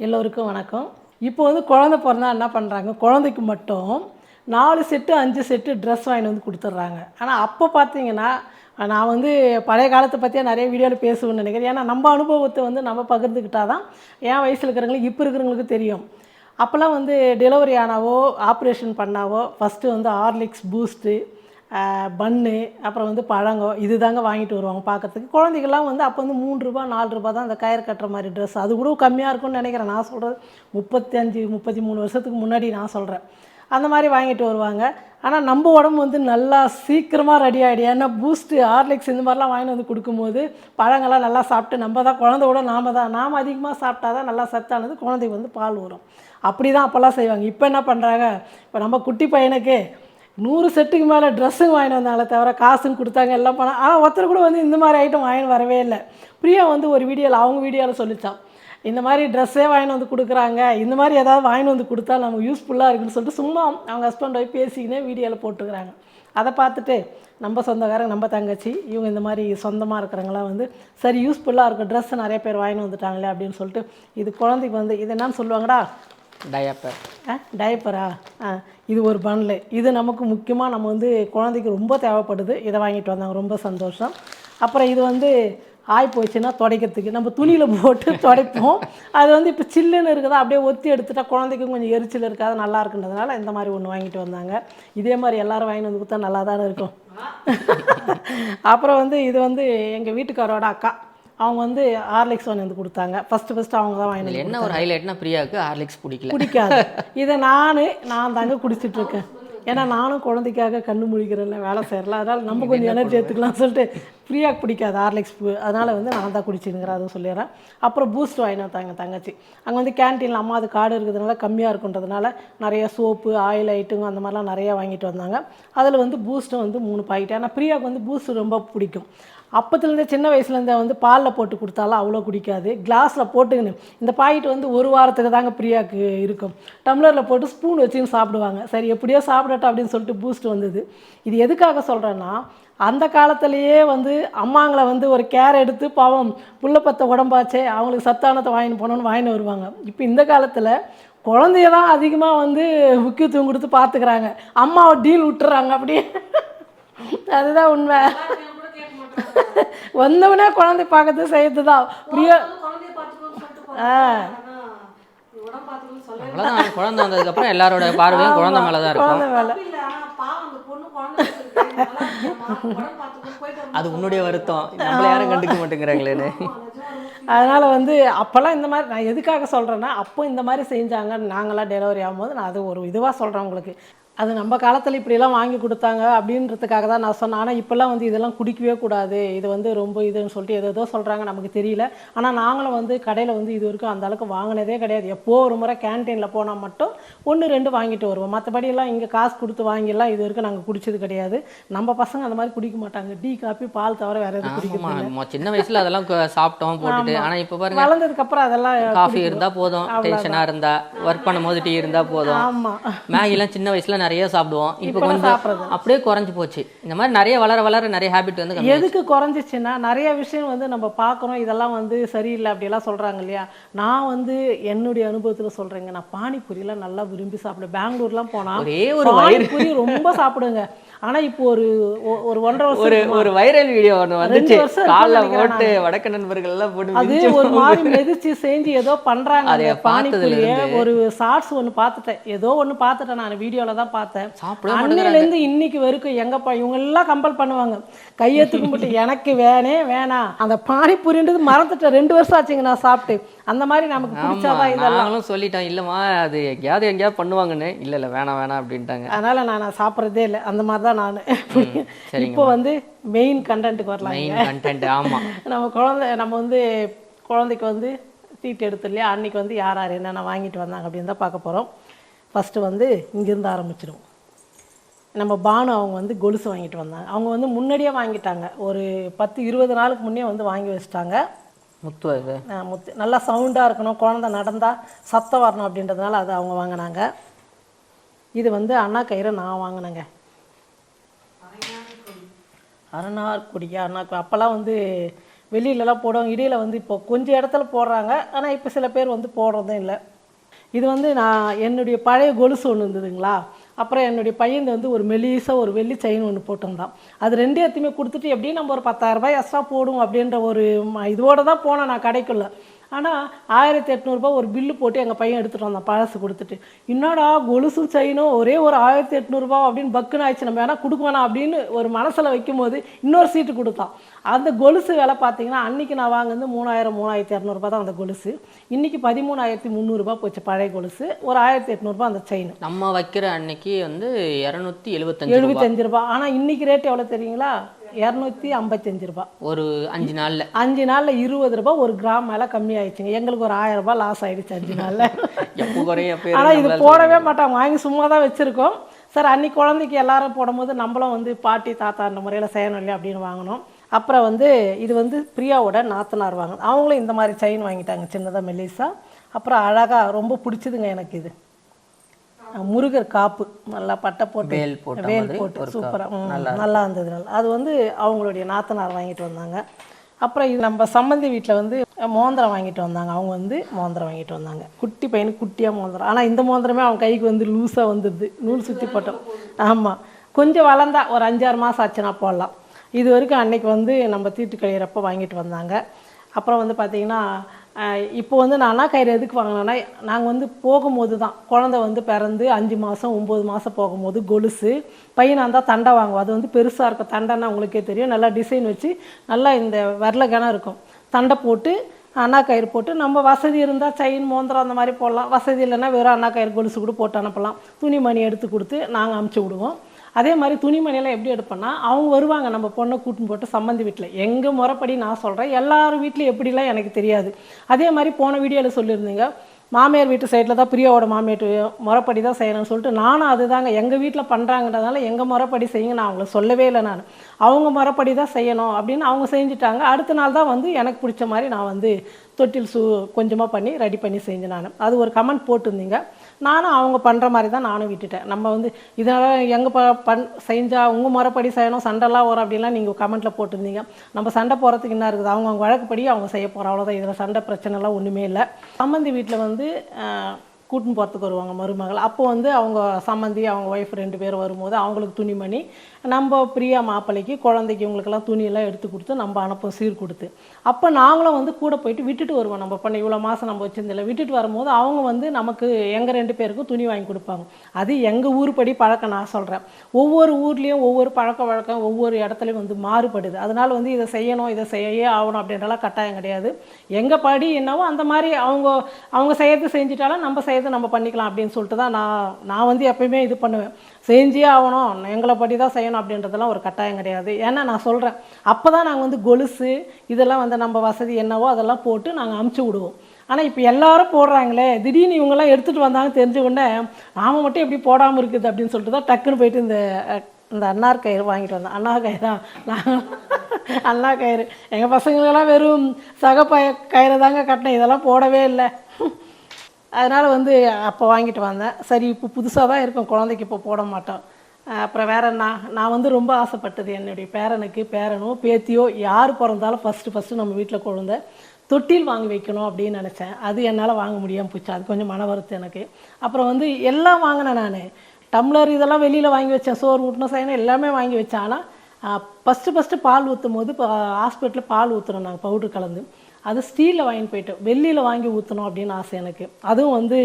எல்லோருக்கும் வணக்கம். இப்போ வந்து குழந்தை பிறந்தா என்ன பண்ணுறாங்க, குழந்தைக்கு மட்டும் 4 செட்டு 5 செட்டு ட்ரெஸ் வாங்கிட்டு வந்து கொடுத்துட்றாங்க. ஆனால் அப்போ பார்த்தீங்கன்னா, நான் வந்து பழைய காலத்தை பற்றியே நிறைய வீடியோவில் பேசுவேன்னு நினைக்கிறேன். ஏன்னா நம்ம அனுபவத்தை வந்து நம்ம பகிர்ந்துக்கிட்டா தான் என் வயசில் இருக்கிறவங்களுக்கு இப்போ இருக்கிறவங்களுக்கு தெரியும். அப்போல்லாம் வந்து டெலிவரி ஆனாவோ ஆப்ரேஷன் பண்ணாவோ ஃபஸ்ட்டு வந்து ஹார்லிக்ஸ், பூஸ்ட்டு, பன்னு, அப்புறம் வந்து பழங்கோ இது தாங்க வாங்கிட்டு வருவாங்க பார்க்கறதுக்கு. குழந்தைகள்லாம் வந்து அப்போ வந்து ரூ. 3 ரூ. 4 தான் அந்த கயிறு கட்டுற மாதிரி ட்ரெஸ். அது கூட கம்மியாக இருக்கும்னு நினைக்கிறேன். நான் சொல்கிறது 35 33 வருஷத்துக்கு முன்னாடி நான் சொல்கிறேன். அந்த மாதிரி வாங்கிட்டு வருவாங்க. ஆனால் நம்ம உடம்பு வந்து நல்லா சீக்கிரமாக ரெடி ஆகிடும். ஏன்னா பூஸ்ட்டு, ஹார்லிக்ஸ் இந்த மாதிரிலாம் வாங்கிட்டு வந்து கொடுக்கும்போது பழங்கள்லாம் நல்லா சாப்பிட்டு நம்ம தான் குழந்தையோட நாம் அதிகமாக சாப்பிட்டா தான் நல்லா சத்தானது, குழந்தைக்கு வந்து பால் வரும். அப்படி தான் அப்போல்லாம் செய்வாங்க. இப்போ என்ன பண்ணுறாங்க, இப்போ நம்ம குட்டி பையனுக்கு 100 செட்டுக்கு மேலே ட்ரெஸ்ஸுங்க வாங்கிட்டு வந்தாங்களே தவிர காசுன்னு கொடுத்தாங்க எல்லாம் பண்ணால். ஆனால் ஒருத்தர் கூட வந்து இந்த மாதிரி ஐட்டம் வாங்கிட்டு வரவே இல்லை. பிரியா வந்து ஒரு வீடியோவில் அவங்க வீடியோவில் சொல்லிச்சான், இந்த மாதிரி ட்ரெஸ்ஸே வாங்கிட்டு வந்து கொடுக்குறாங்க, இந்த மாதிரி ஏதாவது வாங்கிட்டு வந்து கொடுத்தா நமக்கு யூஸ்ஃபுல்லாக இருக்குன்னு சொல்லிட்டு சும்மா அவங்க ஹஸ்பண்ட் போய் பேசிக்கினே வீடியோவில் போட்டுக்கிறாங்க. அதை பார்த்துட்டு நம்ம சொந்தக்காரங்க, நம்ம தங்கச்சி இவங்க இந்த மாதிரி சொந்தமாக இருக்கிறவங்களாம் வந்து சரி யூஸ்ஃபுல்லாக இருக்கும், ட்ரெஸ்ஸு நிறைய பேர் வாங்கிட்டு வந்துட்டாங்களே அப்படின்னு சொல்லிட்டு, இது குழந்தைக்கு வந்து இது என்னன்னு சொல்லுவாங்கடா, டயப்பர். டயப்பரா? இது ஒரு பண்டலு. இது நமக்கு முக்கியமாக நம்ம வந்து குழந்தைக்கு ரொம்ப தேவைப்படுது. இதை வாங்கிட்டு வந்தாங்க, ரொம்ப சந்தோஷம். அப்புறம் இது வந்து ஆய் போச்சுன்னா துடைக்கிறதுக்கு நம்ம துணியில் போட்டு துடைப்போம். அது வந்து இப்போ சில்லுன்னு இருக்குதா, அப்படியே ஒத்தி எடுத்துட்டால் குழந்தைக்கும் கொஞ்சம் எரிச்சல் இருக்காது, நல்லா இருக்குன்றதுனால இந்த மாதிரி ஒன்று வாங்கிட்டு வந்தாங்க. இதே மாதிரி எல்லோரும் வாங்கிட்டு வந்து கொடுத்தா நல்லா தானே இருக்கும். அப்புறம் வந்து இது வந்து எங்கள் வீட்டுக்காரோட அக்கா, அவங்க வந்து ஹார்லிக்ஸ் வாங்கி வந்து கொடுத்தாங்க. ஃபஸ்ட்டு அவங்க தான் வாங்கி. என்ன ஒரு ஹைலைட்னா பிரியாவுக்கு ஹார்லிக்ஸ் பிடிக்காது. இதை நான் தாங்க குடிச்சிட்ருக்கேன். ஏன்னா நானும் குழந்தைக்காக கண்ணு முழிக்கிறேன்ல, வேலை செய்யறல, அதனால் நம்ம கொஞ்சம் எனர்ஜி எடுத்துக்கலாம்னு சொல்லிட்டு. பிரியாவுக்கு பிடிக்காது ஹார்லிக்ஸ், அதனால் வந்து நான் தான் குடிச்சுங்கிறேன், அதுவும் சொல்லிடுறேன். அப்புறம் பூஸ்ட் வாங்கிட்டு வந்தாங்க தங்கச்சி. அங்கே வந்து கேன்டீனில் அம்மா அது கார்டு இருக்கிறதுனால கம்மியாக இருக்குன்றதுனால நிறைய சோப்பு, ஆயில் ஐட்டுங்க அந்த மாதிரிலாம் நிறையா வாங்கிட்டு வந்தாங்க. அதில் வந்து பூஸ்ட்டும் வந்து 3 பாக்கெட். ஆனால் பிரியாவுக்கு வந்து பூஸ்ட் ரொம்ப பிடிக்கும். அப்போத்துலேருந்தே சின்ன வயசுலேருந்தே வந்து பாலில் போட்டு கொடுத்தாலும் அவ்வளோ குடிக்காது. கிளாஸில் போட்டுக்கின்னு இந்த பாக்கெட் வந்து ஒரு வாரத்துக்கு தாங்க பிரியாவுக்கு இருக்கும். டம்ளரில் போட்டு ஸ்பூன் வச்சுன்னு சாப்பிடுவாங்க. சரி எப்படியோ சாப்பிடட்டும் அப்படின்னு சொல்லிட்டு பூஸ்ட் வந்தது. இது எதுக்காக சொல்கிறேன்னா, அந்த காலத்துலேயே வந்து அம்மாங்களை வந்து ஒரு கேர் எடுத்து பாவம் புள்ள பத்த உடம்பாச்சே, அவங்களுக்கு சத்தானத்தை வாங்கிட்டு போனோன்னு வாங்கிட்டு வருவாங்க. இப்போ இந்த காலத்தில் குழந்தைய தான் அதிகமாக வந்து முக்கியத்துவம் கொடுத்து பார்த்துக்கிறாங்க, அம்மாவை டீல் விட்டுறாங்க அப்படியே. அதுதான் உண்மை. வந்தவனே குழந்தை பார்க்கறது செய்யறது தான் பிரியா. குழந்தை வந்ததுக்கப்புறம் எல்லாரோட பார்வையும் குழந்தை மேலே தான் இருக்கும். குழந்தை மேலே அது உன்னுடைய வருத்தம், நம்மள யாரும் கண்டுக்க மாட்டேங்கிறாங்களேன்னு. அதனால் வந்து அப்போல்லாம் இந்த மாதிரி நான் எதுக்காக சொல்கிறேன்னா, அப்போ இந்த மாதிரி செஞ்சாங்க. நாங்களாம் டெலிவரி ஆகும்போது நான் அது ஒரு இதுவாக சொல்கிறேன் உங்களுக்கு. அது நம்ம காலத்தில் இப்படிலாம் வாங்கி கொடுத்தாங்க அப்படின்றதுக்காக தான் நான் சொன்னேன். ஆனால் இப்போல்லாம் வந்து இதெல்லாம் குடிக்கவே கூடாது, இது வந்து ரொம்ப இதுன்னு சொல்லிட்டு ஏதோ சொல்கிறாங்க, நமக்கு தெரியல. ஆனால் நாங்களும் வந்து கடையில் வந்து இது வரைக்கும் அந்த அளவுக்கு வாங்கினதே கிடையாது. எப்போ ஒரு முறை கேன்டீனில் போனால் மட்டும் 1-2 வாங்கிட்டு வருவோம். மற்றபடியெல்லாம் இங்கே காசு கொடுத்து வாங்கிடலாம் இது வரைக்கும் நாங்கள் குடிச்சது கிடையாது. நம்ம பசங்க அந்த மாதிரி குடிக்க மாட்டாங்க. டீ, காஃபி, பால் தவிர வேறு எதுவும் குடிக்க. சின்ன வயசில் அதெல்லாம் சாப்பிட்டோம் போட்டுட்டு. ஆனால் இப்போ பாருங்க, வளர்ந்ததுக்கப்புறம் அதெல்லாம் காஃபி இருந்தால் போதும், டென்ஷனாக இருந்தால் ஒர்க் பண்ணும்போது டீ இருந்தால் போதும். ஆமாம், மேகிலாம் சின்ன வயசில் நிறைய சாப்பிடுவோம், இப்போ கொஞ்சம் அப்படியே குறைஞ்சு போச்சு. இந்த மாதிரி நிறைய வளர நிறைய ஹேபிட் வந்து எதுக்கு குறைஞ்சிச்சுன்னா, நிறைய விஷயம் வந்து நம்ம பார்க்குறோம், இதெல்லாம் வந்து சரியில்லை அப்படியெல்லாம் சொல்கிறாங்க இல்லையா. நான் வந்து என்னுடைய அனுபவத்தில் சொல்கிறேங்க, நான் பானிபூரியெலாம் நல்லா விரும்பி சாப்பிடுவேன். பெங்களூர்லாம் போனால் ஒரே ஒரு பானிபூரி ரொம்ப சாப்பிடுங்க. ஆனால் இப்போ ஒரு 1.5 வருஷம் ஒரு வைரல் வீடியோ ஒன்று வந்துச்சு, காலில் போட்டு வடக்கு நண்பர்கள் எல்லாம் போட்டு அது ஒரு மாதிரி மெதிச்சு செஞ்சு ஏதோ பண்ணுறாங்க. அதை பானிபூரியை ஒரு ஷார்ட்ஸ் ஒன்று பார்த்துட்டேன், ஏதோ ஒன்று பார்த்துட்டேன், நான் வீடியோவில் தான் பார்த்தேன். அன்னையிலேருந்து இன்னைக்கு வரைக்கும் எங்கப்பா இவங்க எல்லாம் கம்பல் பண்ணுவாங்க, கையெழுத்து கும்பிட்டு எனக்கு வேணாம் அந்த பானிபூரின்றது மறந்துட்டேன். 2 வருஷம் ஆச்சுங்க நான் சாப்பிட்டு. அந்த மாதிரி நமக்கு பிடிச்சாதான் இதெல்லாம் சொல்லிட்டேன். இல்லைம்மா அது எங்கேயாவது பண்ணுவாங்கன்னு, இல்லை வேணாம் அப்படின்ட்டாங்க. அதனால நான் சாப்பிட்றதே இல்லை அந்த மாதிரி தான் நான். இப்போ வந்து மெயின் கண்டென்ட்டுக்கு வரலாம். ஆமாம், நம்ம வந்து குழந்தைக்கு வந்து தீட்டு எடுத்து இல்லையா, அன்றைக்கி வந்து யார் என்னென்ன வாங்கிட்டு வந்தாங்க அப்படின்னு தான் பார்க்க போகிறோம். ஃபஸ்ட்டு வந்து இங்கேருந்து ஆரம்பிச்சிடும். நம்ம பானு அவங்க வந்து கொலுசு வாங்கிட்டு வந்தாங்க. அவங்க வந்து முன்னாடியே வாங்கிட்டாங்க, ஒரு 10-20 நாளுக்கு முன்னே வந்து வாங்கி வச்சுட்டாங்க. முத்து நல்லா சவுண்டாக இருக்கணும், குழந்தை நடந்தால் சத்தம் வரணும் அப்படின்றதுனால அது அவங்க வாங்கினாங்க. இது வந்து அண்ணா கயிறை நான் வாங்கினேங்க. அரணார் கொடியா அண்ணா அப்போல்லாம் வந்து வெளியிலலாம் போடுவாங்க. இடையில் வந்து இப்போ கொஞ்சம் இடத்துல போடுறாங்க, ஆனால் இப்போ சில பேர் வந்து போடுறதும் இல்லை. இது வந்து நான் என்னுடைய பழைய கொலுசு ஒன்று இருந்ததுங்களா, அப்புறம் என்னுடைய பையன் வந்து ஒரு மெலிசாக ஒரு வெள்ளி செயின் ஒன்று போட்டிருந்தான். அது ரெண்டையுமே கொடுத்துட்டு எப்படியும் நம்ம ஒரு 10,000 ரூபாய் எக்ஸ்ட்ரா போடுவோம் அப்படின்ற ஒரு இதோடு தான் போனேன் நான் கடைக்குள்ள. ஆனால் 1800 ஒரு பில்லு போட்டு எங்கள் பையன் எடுத்துகிட்டு வந்தான் பழசு கொடுத்துட்டு. என்னடா கொலுசும் செயினும் ஒரே ஒரு 1800 அப்படின்னு பக்குன்னு ஆயிடுச்சு, நம்ம வேணால் கொடுக்க வேணாம் அப்படின்னு ஒரு மனசில் வைக்கும்போது இன்னொரு சீட்டு கொடுத்தான். அந்த கொலுசு விலை பார்த்தீங்கன்னா அன்றைக்கி நான் வாங்குறது 3000 3200 தான் அந்த கொலுசு. இன்றைக்கி 13,300 போச்சு பழைய கொலுசு, ஒரு 1800 அந்த செயின். நம்ம வைக்கிற அன்னைக்கு வந்து 275 ரூபா. ஆனால் இன்றைக்கி ரேட் எவ்வளோ தெரியுங்களா? 255 ரூபா. ஒரு 5 நாளில் 5 நாளில் 20 ரூபா ஒரு கிராம் மேலே கம்மி ஆயிடுச்சுங்க. எங்களுக்கு ஒரு 1000 ரூபாய் லாஸ் ஆகிடுச்சு 5 நாளில். ஆனால் இது போடவே மாட்டாங்க, வாங்கி சும்மா தான் வச்சுருக்கோம். சார் அன்றைக்கி குழந்தைக்கு எல்லாரும் போடும்போது நம்மளும் வந்து பாட்டி தாத்தா அந்த முறையில் செய்யணும் இல்லையா அப்படின்னு வாங்கினோம். அப்புறம் வந்து இது வந்து பிரியாவோட நாத்தனார் வாங்க, அவங்களும் இந்த மாதிரி செயின் வாங்கிட்டாங்க சின்னதாக மெல்லிஸா. அப்புறம் அழகாக ரொம்ப பிடிச்சதுங்க எனக்கு இது முருகர் காப்பு, நல்லா பட்டை போட்டு வேல் போட்டு சூப்பராக நல்லா இருந்தது. அது வந்து அவங்களுடைய நாத்தனார் வாங்கிட்டு வந்தாங்க. அப்புறம் இது நம்ம சம்மந்தி வீட்டில் வந்து மோந்திரம் வாங்கிட்டு வந்தாங்க. அவங்க வந்து மோந்திரம் வாங்கிட்டு வந்தாங்க, குட்டி பையனுக்கு குட்டியாக மோந்திரம். ஆனால் இந்த மோந்திரமே அவன் கைக்கு வந்து லூஸாக வந்துடுது, நூல் சுற்றி போட்டோம். ஆமாம், கொஞ்சம் வளர்ந்தா ஒரு 5-6 மாதம் ஆச்சுன்னா போடலாம். இது வரைக்கும் அன்றைக்கி வந்து நம்ம தீட்டு கழியிறப்போ வாங்கிட்டு வந்தாங்க. அப்புறம் வந்து பார்த்திங்கன்னா இப்போ வந்து நான் அண்ணா கயிறு எதுக்கு வாங்கினேன்னா, நாங்கள் வந்து போகும்போது தான் குழந்தை வந்து பிறந்து 5 மாதம் 9 மாதம் போகும்போது கொலுசு, பையனாக இருந்தால் தண்டை வாங்குவோம். அது வந்து பெருசாக இருக்கும் தண்டைன்னா உங்களுக்கே தெரியும், நல்லா டிசைன் வச்சு நல்லா இந்த விரலகனம் இருக்கும். தண்டை போட்டு அண்ணா கயிறு போட்டு நம்ம வசதி இருந்தால் செயின் மோந்திரம் அந்த மாதிரி போடலாம், வசதி இல்லைன்னா வெறும் அண்ணா கயிறு கொலுசு கூட போட்டு அனுப்பலாம். துணிமணி எடுத்து கொடுத்து நாங்கள் அமுச்சு விடுவோம். அதே மாதிரி துணிமணியெல்லாம் எப்படி எடுப்போன்னா, அவங்க வருவாங்க நம்ம பொண்ணை கூட்டின்னு போட்டு சம்மந்தி வீட்டில். எங்கள் முறைப்படி நான் சொல்கிறேன், எல்லார் வீட்லையும் எப்படிலாம் எனக்கு தெரியாது. அதே மாதிரி போன வீடியோவில் சொல்லியிருந்தீங்க, மாமியார் வீட்டு சைடில் தான் பிரியாவோட மாமியார் முறைப்படி தான் செய்யணும்னு சொல்லிட்டு நானும் அதுதாங்க எங்கள் வீட்டில் பண்ணுறாங்கன்றதுனால எங்கள் முறைப்படி செய்யுங்க நான் அவங்கள சொல்லவே இல்லை. நான் அவங்க முறைப்படி தான் செய்யணும் அப்படின்னு அவங்க செஞ்சுட்டாங்க. அடுத்த நாள் தான் வந்து எனக்கு பிடிச்ச மாதிரி நான் வந்து தொட்டில் கொஞ்சமாக பண்ணி ரெடி பண்ணி செஞ்சேன். நான் அது ஒரு கமெண்ட் போட்டிருந்தீங்க, நானும் அவங்க பண்ணுற மாதிரி தான் நானும் விட்டுட்டேன். நம்ம வந்து இதனால் எங்கே செஞ்சால் உங்கள் முறைப்படி செய்யணும் சண்டைலாம் வரும் அப்படின்லாம் நீங்கள் கமெண்ட்டில் போட்டிருந்தீங்க. நம்ம சண்டை போகிறதுக்கு என்ன இருக்குது, அவங்க வழக்குப்படி அவங்க செய்ய போகிறோம், அவ்வளோதான். இதில் சண்டை பிரச்சனைலாம் ஒன்றுமே இல்லை. சம்மந்தி வீட்டில் வந்து கூட்டின்னு போகிறதுக்கு வருவாங்க மருமகள். அப்போ வந்து அவங்க சம்மந்தி அவங்க ஒய்ஃப் 2 பேர் வரும்போது அவங்களுக்கு துணிமணி, நம்ம பிரியா மாப்பிள்ளைக்கு குழந்தைக்கு இவங்களுக்கெல்லாம் துணியெல்லாம் எடுத்து கொடுத்து நம்ம அனுப்போம் சீர் கொடுத்து. அப்போ நாங்களும் வந்து கூட போயிட்டு விட்டுட்டு வருவோம். நம்ம பண்ண இவ்வளோ மாதம் நம்ம வச்சிருந்தில்ல, விட்டுட்டு வரும்போது அவங்க வந்து நமக்கு எங்கள் 2 பேருக்கும் துணி வாங்கி கொடுப்பாங்க. அது எங்கள் ஊருப்படி பழக்கம். நான் சொல்கிறேன், ஒவ்வொரு ஊர்லேயும் ஒவ்வொரு பழக்க வழக்கம் ஒவ்வொரு இடத்துலையும் வந்து மாறுபடுது. அதனால் வந்து இதை செய்யணும் இதை செய்யே ஆகணும் அப்படின்றலாம் கட்டாயம் கிடையாது. எங்கள் படி என்னவோ அந்த மாதிரி அவங்க செய்யறது செஞ்சுட்டாலும் நம்ம செய்யறது நம்ம பண்ணிக்கலாம் அப்படின்னு சொல்லிட்டு தான் நான் வந்து எப்பயுமே இது பண்ணுவேன். செஞ்சே ஆகணும் எங்களை படி தான் செய்யணும் அப்படின்றதெல்லாம் ஒரு கட்டாயம் கிடையாது. ஏன்னா நான் சொல்கிறேன், அப்போ தான் நாங்கள் வந்து கொலுசு இதெல்லாம் வந்து நம்ம வசதி என்னவோ அதெல்லாம் போட்டு நாங்கள் அமுச்சு விடுவோம். ஆனால் இப்போ எல்லாரும் போடுறாங்களே, திடீர்னு இவங்கெல்லாம் எடுத்துகிட்டு வந்தாங்க தெரிஞ்சுக்கொண்டே நாம மட்டும் எப்படி போடாமல் இருக்குது அப்படின்னு சொல்லிட்டு தான் டக்குன்னு போயிட்டு இந்த அன்னார் கயிறு வாங்கிட்டு வந்தேன். அண்ணா கயிறு தான் நாங்கள் அண்ணா கயிறு. எங்கள் பசங்களெல்லாம் வெறும் கயிறு தாங்க கட்டினேன், இதெல்லாம் போடவே இல்லை. அதனால் வந்து அப்போ வாங்கிட்டு வந்தேன். சரி இப்போ புதுசாக தான் இருக்கும், குழந்தைக்கு இப்போ போட மாட்டோம். அப்புறம் வேறு நான் வந்து ரொம்ப ஆசைப்பட்டது என்னுடைய பேரனுக்கு பேரனோ பேத்தியோ யார் பிறந்தாலும் ஃபஸ்ட்டு நம்ம வீட்டில் குழந்தை தொட்டில் வாங்கி வைக்கணும் அப்படின்னு நினச்சேன். அது என்னால் வாங்க முடியாமல் போச்சு, அது கொஞ்சம் மன வருத்தம் எனக்கு. அப்புறம் வந்து எல்லாம் வாங்கினேன் நான், டம்ளர் இதெல்லாம் வெளியில் வாங்கி வச்சேன், சோறு ஊட்டின செய்யணும் எல்லாமே வாங்கி வச்சேன். ஆனால் ஃபஸ்ட்டு பால் ஊற்றும் போது இப்போ ஹாஸ்பிட்டலில் பால் ஊற்றுறோம் நாங்கள் பவுட்ரு கலந்து, அது ஸ்டீலில் வாங்கிட்டு போயிட்டோம். வெள்ளியில் வாங்கி ஊற்றணும் அப்படின்னு ஆசை எனக்கு. அதுவும் வந்து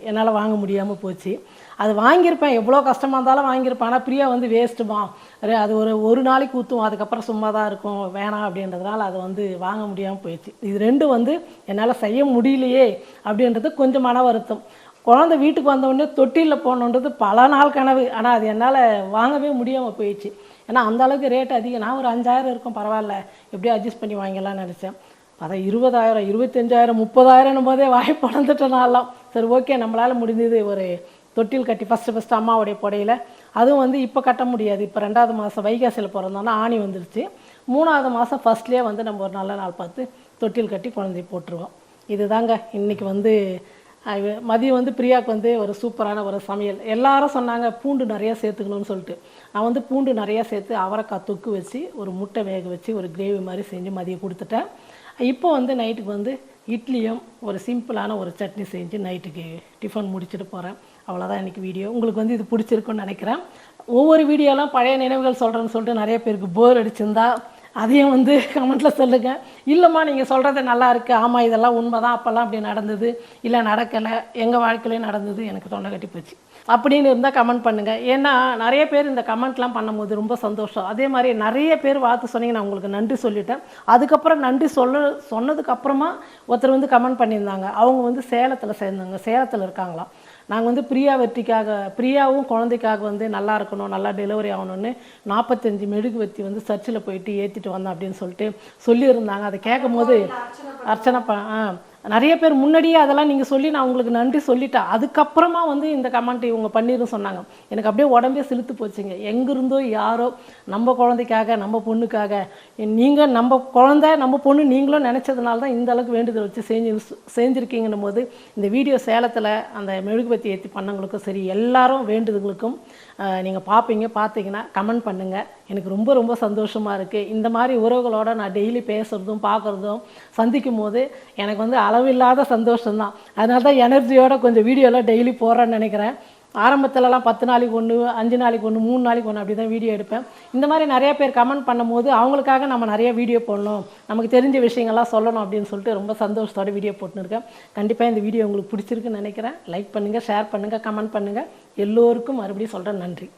என்னால் வாங்க முடியாமல் போச்சு. அது வாங்கியிருப்பேன், எவ்வளோ கஷ்டமாக இருந்தாலும் வாங்கியிருப்பேன். ஆனால் பிரியா வந்து வேஸ்ட்டுமா, அது ஒரு நாளைக்கு ஊற்றுவோம், அதுக்கப்புறம் சும்மா தான் இருக்கும், வேணாம் அப்படின்றதுனால அதை வந்து வாங்க முடியாமல் போயிடுச்சு. இது 2 வந்து என்னால் செய்ய முடியலையே அப்படின்றது கொஞ்சம் மன வருத்தம். குழந்தை வீட்டுக்கு வந்தவுடனே தொட்டிலில் போகணுன்றது பல நாள் கனவு. ஆனால் அது என்னால் வாங்கவே முடியாமல் போயிடுச்சு. ஏன்னா அந்தளவுக்கு ரேட் அதிகம். நான் ஒரு 5000 இருக்கும் பரவாயில்ல எப்படியும் அட்ஜஸ்ட் பண்ணி வாங்கிடலான்னு நினச்சேன். அதான் 20,000 25,000 30,000 போதே வாய் பழந்துட்டனாலாம். சரி ஓகே, நம்மளால் முடிஞ்சது ஒரு தொட்டில் கட்டி ஃபஸ்ட்டு அம்மாவுடைய புடையில். அதுவும் வந்து இப்போ கட்ட முடியாது, இப்போ 2வது மாதம் வைகாசியில் பிறந்தோன்னா ஆணி வந்துருச்சு. 3வது மாதம் ஃபஸ்ட்லேயே வந்து நம்ம ஒரு நல்ல நாள் பார்த்து தொட்டில் கட்டி குழந்தைய போட்டுருவோம். இது தாங்க இன்றைக்கி வந்து மதியம் வந்து பிரியாவுக்கு வந்து ஒரு சூப்பரான ஒரு சமையல். எல்லாரும் சொன்னாங்க பூண்டு நிறையா சேர்த்துக்கணும்னு சொல்லிட்டு. நான் வந்து பூண்டு நிறையா சேர்த்து அவரைக்காய் தொக்கு வச்சு ஒரு முட்டை வேக வச்சு ஒரு கிரேவி மாதிரி செஞ்சு மதியம் கொடுத்துட்டேன். இப்போ வந்து நைட்டுக்கு வந்து இட்லியும் ஒரு சிம்பிளான ஒரு சட்னி செஞ்சு நைட்டுக்கு டிஃபன் முடிச்சுட்டு போகிறேன். அவ்வளோதான் இன்றைக்கி வீடியோ. உங்களுக்கு வந்து இது பிடிச்சிருக்குன்னு நினைக்கிறேன். ஒவ்வொரு வீடியோலாம் பழைய நினைவுகள் சொல்கிறேன்னு சொல்லிட்டு நிறைய பேருக்கு போர் அடிச்சிருந்தா அதையும் வந்து கமெண்ட்டில் சொல்லுங்கள். இல்லைம்மா நீங்கள் சொல்கிறது நல்லா இருக்குது, ஆமாம் இதெல்லாம் உண்மை தான், அப்போல்லாம் அப்படி நடந்தது, இல்லை நடக்கலை, எங்கள் வாழ்க்கையிலையும் நடந்தது, எனக்கு தொண்டை கட்டி போச்சு அப்படின்னு இருந்தால் கமெண்ட் பண்ணுங்கள். ஏன்னா நிறைய பேர் இந்த கமெண்ட்லாம் பண்ணும்போது ரொம்ப சந்தோஷம். அதே மாதிரி நிறைய பேர் பார்த்து சொன்னீங்க, நான் உங்களுக்கு நன்றி சொல்லிட்டேன். அதுக்கப்புறம் நன்றி சொன்னதுக்கப்புறமா ஒருத்தர் வந்து கமெண்ட் பண்ணியிருந்தாங்க. அவங்க வந்து சேலத்தில் சேர்ந்தாங்க, சேலத்தில் இருக்காங்களாம். நாங்கள் வந்து பிரியாவும் குழந்தைக்காக வந்து நல்லா இருக்கணும், நல்லா டெலிவரி ஆகணும்னு 45 மெழுகுவர்த்தி வந்து சர்ச்சில் போயிட்டு ஏற்றிட்டு வந்தோம் அப்படின்னு சொல்லிட்டு சொல்லியிருந்தாங்க. அதை கேட்கும் போது அர்ச்சனை நிறைய பேர் முன்னாடியே அதெல்லாம் நீங்கள் சொல்லி நான் உங்களுக்கு நன்றி சொல்லிட்டேன். அதுக்கப்புறமா வந்து இந்த கமெண்ட் இவங்க பண்ணிருன்னு சொன்னாங்க. எனக்கு அப்படியே உடம்பே சிலுத்து போச்சுங்க. எங்கிருந்தோ யாரோ நம்ம குழந்தைக்காக, நம்ம பொண்ணுக்காக, நீங்கள் நம்ம குழந்தை நம்ம பொண்ணு நீங்களும் நினச்சதுனால தான் இந்த அளவுக்கு வேண்டுதல் வச்சு செஞ்சுருக்கீங்கன்னும் போது இந்த வீடியோ சேலத்தில் அந்த மெழுகுபத்தி ஏற்றி பண்ணவங்களுக்கும் சரி, எல்லாரும் வேண்டுதலுக்கும் நீங்கள் பார்த்தீங்கன்னா கமெண்ட் பண்ணுங்கள். எனக்கு ரொம்ப ரொம்ப சந்தோஷமாக இருக்குது. இந்த மாதிரி உறவுகளோடு நான் டெய்லி பேசுகிறதும் பார்க்குறதும் சந்திக்கும் போது எனக்கு வந்து அளவில்லாத சந்தோஷம்தான். அதனால தான் எனர்ஜியோட கொஞ்சம் வீடியோலாம் டெய்லி போடுறேன்னு நினைக்கிறேன். ஆரம்பத்துலலாம் 10 நாளைக்கு ஒன்று, 5 நாளைக்கு ஒன்று, 3 நாளைக்கு ஒன்று அப்படி தான் வீடியோ எடுப்பேன். இந்த மாதிரி நிறைய பேர் கமெண்ட் பண்ணும்போது அவங்களுக்காக நம்ம நிறைய வீடியோ போடணும், நமக்கு தெரிஞ்ச விஷயங்கள்லாம் சொல்லணும் அப்படின்னு சொல்லிட்டு ரொம்ப சந்தோஷத்தோட வீடியோ போட்டுருக்கேன். கண்டிப்பாக இந்த வீடியோ உங்களுக்கு பிடிச்சிருக்குன்னு நினைக்கிறேன். லைக் பண்ணுங்கள், ஷேர் பண்ணுங்கள், கமெண்ட் பண்ணுங்கள். எல்லோருக்கும் மறுபடியும் சொல்கிறேன் நன்றி.